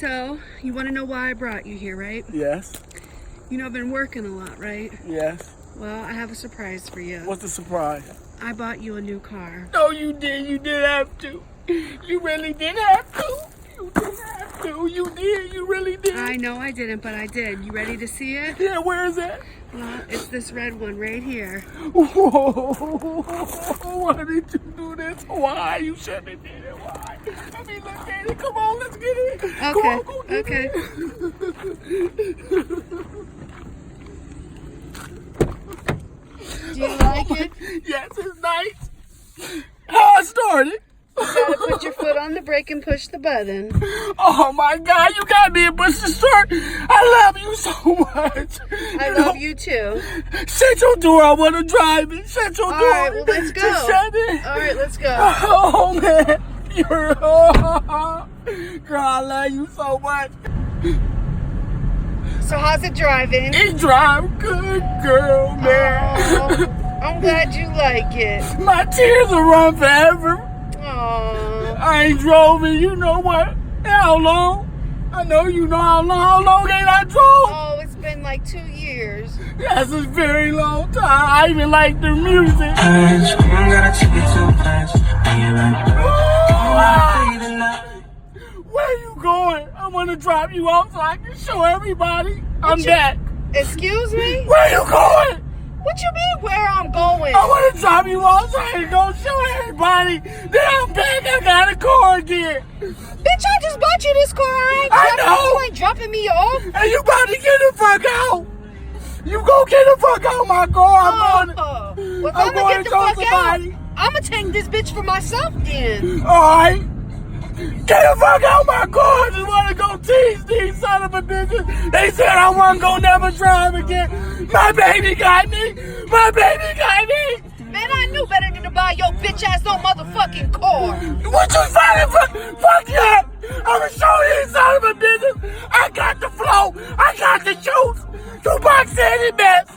So, you want to know why I brought you here, right? Yes. You know I've been working a lot, right? Yes. Well, I have a surprise for you. What's the surprise? I bought you a new car. No, you did. You did have to. You really did have to. You did have to. You did. You really did. I know I didn't, but I did. You ready to see it? Yeah, where is it? Well, it's this red one right here. Whoa. Why did you do this? Why? You shouldn't have did it. Why? Let me look at it. Come on, let's get it. Okay, Come on, go get okay. it. Do you like it? Yes, it's nice. How I started? You gotta put your foot on the brake and push the button. Oh my God, you got me a push to start. I love you so much. I love you too. Shut your door. I want to drive it. Shut your door. All right, well, let's go. Just shut it. All right, let's go. Oh man, you're girl. I love you so much. So how's it driving? It drive good, girl, man. Oh, I'm glad you like it. My tears will run forever. Oh, I ain't drove in, you know what? How long? I know you know how long. How long ain't I drove? oh, it's been like 2 years. That's a very long time. I even like the music. Where you going? I want to drop you off so I can show everybody I'm back. Excuse me? Where you going? What you mean where I'm going? I want to drop you off so I can go show everybody that I'm back. I got a car again. Bitch, I just bought you this car. I know. You ain't dropping me off. And you about to get the fuck out. You go get the fuck out my car. I'm going Well, if I'm I'm going gonna get to the fuck tell somebody. out, I'm gonna take this bitch for myself then. Alright. Get the fuck out my car. I just want to go tease these son of a bitches. They said I wasn't gonna never drive again. My baby got me. My baby got me. Man, I knew better than to buy your bitch ass no motherfucking car. What you fighting for? Fuck you. I'ma show these son of a bitches. I got the flow. I got the juice. You box any mess.